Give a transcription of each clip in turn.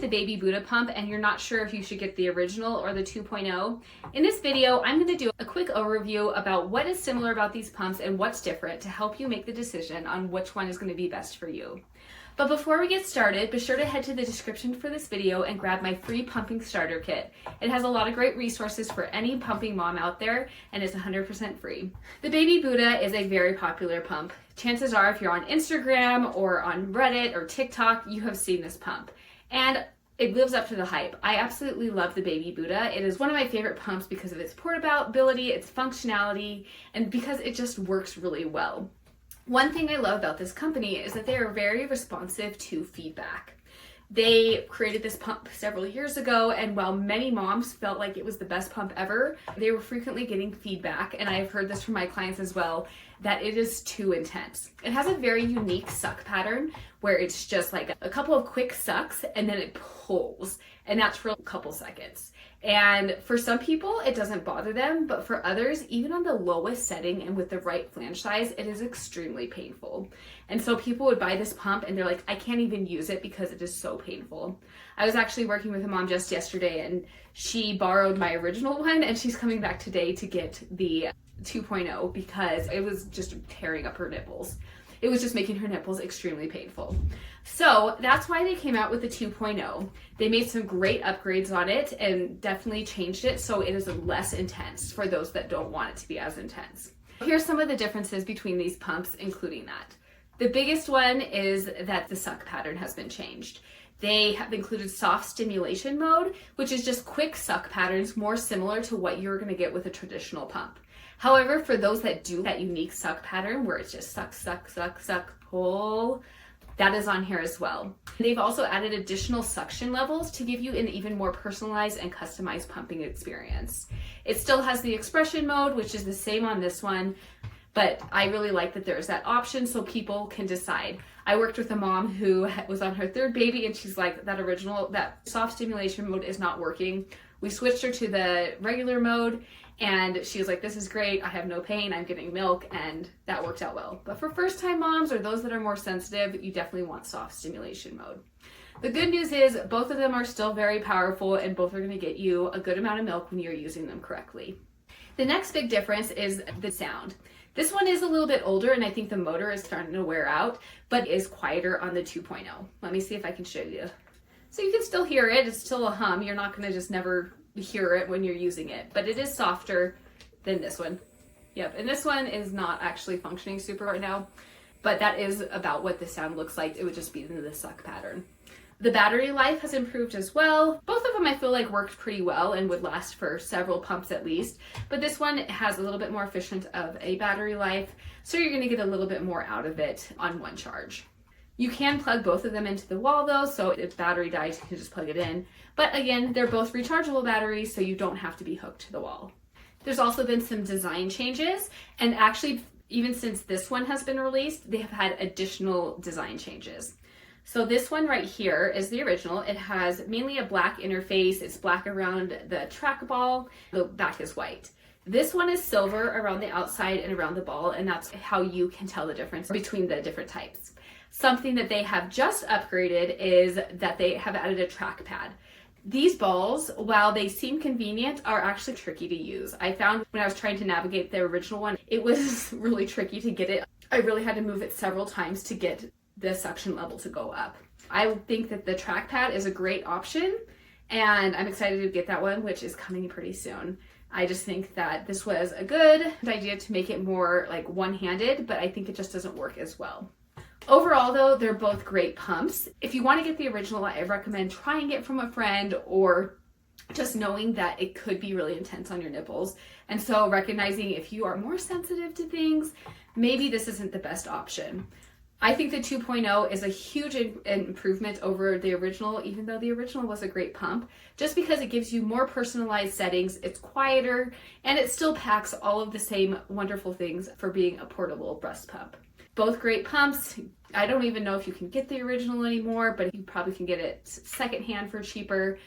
get the Baby Buddha pump and you're not sure if you should get the original or the 2.0, in this video, I'm going to do a quick overview about what is similar about these pumps and what's different to help you make the decision on which one is going to be best for you. But before we get started, be sure to head to the description for this video and grab my free pumping starter kit. It has a lot of great resources for any pumping mom out there, and it's 100% free. The Baby Buddha is a very popular pump. Chances are if you're on Instagram or on Reddit or TikTok, you have seen this pump. And it lives up to the hype. I absolutely love the Baby Buddha. It is one of my favorite pumps because of its portability, its functionality, and because it just works really well. One thing I love about this company is that they are very responsive to feedback. They created this pump several years ago, and while many moms felt like it was the best pump ever, they were frequently getting feedback, and I've heard this from my clients as well, that it is too intense. It has a very unique suck pattern where it's just like a couple of quick sucks and then it pulls, and that's for a couple seconds. And for some people, it doesn't bother them, but for others, even on the lowest setting and with the right flange size, it is extremely painful. And so people would buy this pump and they're like, I can't even use it because it is so painful. I was actually working with a mom just yesterday and she borrowed my original one and she's coming back today to get the 2.0 because it was just tearing up her nipples. It was just making her nipples extremely painful. So that's why they came out with the 2.0. They made some great upgrades on it and definitely changed it so it is less intense for those that don't want it to be as intense. Here's some of the differences between these pumps, including that. The biggest one is that the suck pattern has been changed. They have included soft stimulation mode, which is just quick suck patterns more similar to what you're going to get with a traditional pump. However, for those that do that unique suck pattern where it's just suck, suck, suck, suck, pull, that is on here as well. They've also added additional suction levels to give you an even more personalized and customized pumping experience. It still has the expression mode, which is the same on this one, but I really like that there's that option so people can decide. I worked with a mom who was on her third baby and she's like, that soft stimulation mode is not working. We switched her to the regular mode and she was like, this is great, I have no pain, I'm getting milk, and that worked out well. But for first-time moms or those that are more sensitive, you definitely want soft stimulation mode. The good news is both of them are still very powerful and both are gonna get you a good amount of milk when you're using them correctly. The next big difference is the sound. This one is a little bit older and I think the motor is starting to wear out, but is quieter on the 2.0. Let me see if I can show you. So you can still hear it, it's still a hum, you're not gonna just never hear it when you're using it, but it is softer than this one. Yep, and this one is not actually functioning super right now, but that is about what the sound looks like. It would just be in the suck pattern. The battery life has improved as well. Both of them I feel like worked pretty well and would last for several pumps at least, but this one has a little bit more efficient of a battery life, so you're gonna get a little bit more out of it on one charge. You can plug both of them into the wall though, so if battery dies, you can just plug it in. But again, they're both rechargeable batteries, so you don't have to be hooked to the wall. There's also been some design changes, and actually, even since this one has been released, they have had additional design changes. So this one right here is the original. It has mainly a black interface. It's black around the trackball. The back is white. This one is silver around the outside and around the ball, and that's how you can tell the difference between the different types. Something that they have just upgraded is that they have added a trackpad. These balls, while they seem convenient, are actually tricky to use. I found when I was trying to navigate the original one, it was really tricky to get it. I really had to move it several times to get the suction level to go up. I think that the trackpad is a great option, and I'm excited to get that one, which is coming pretty soon. I just think that this was a good idea to make it more like one-handed, but I think it just doesn't work as well. Overall though, they're both great pumps. If you want to get the original, I recommend trying it from a friend or just knowing that it could be really intense on your nipples. And so recognizing if you are more sensitive to things, maybe this isn't the best option. I think the 2.0 is a huge improvement over the original, even though the original was a great pump, just because it gives you more personalized settings, it's quieter, and it still packs all of the same wonderful things for being a portable breast pump. Both great pumps. I don't even know if you can get the original anymore, but you probably can get it secondhand for cheaper.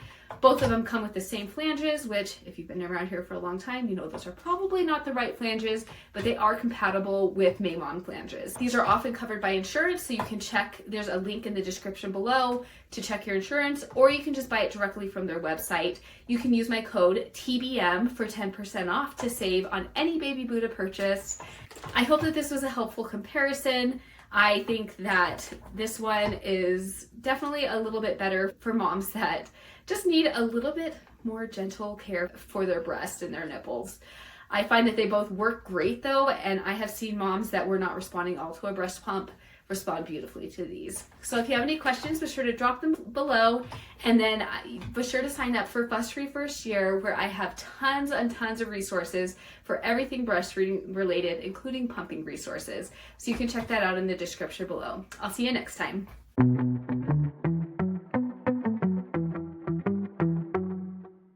Both of them come with the same flanges, which if you've been around here for a long time, you know those are probably not the right flanges, but they are compatible with Maimon flanges. These are often covered by insurance, so you can check, there's a link in the description below to check your insurance, or you can just buy it directly from their website. You can use my code TBM for 10% off to save on any Baby Buddha purchase. I hope that this was a helpful comparison. I think that this one is definitely a little bit better for moms that just need a little bit more gentle care for their breast and their nipples. I find that they both work great though, and I have seen moms that were not responding all to a breast pump respond beautifully to these. So if you have any questions, be sure to drop them below, and then be sure to sign up for Fuss Free First Year, where I have tons and tons of resources for everything breastfeeding related, including pumping resources. So you can check that out in the description below. I'll see you next time.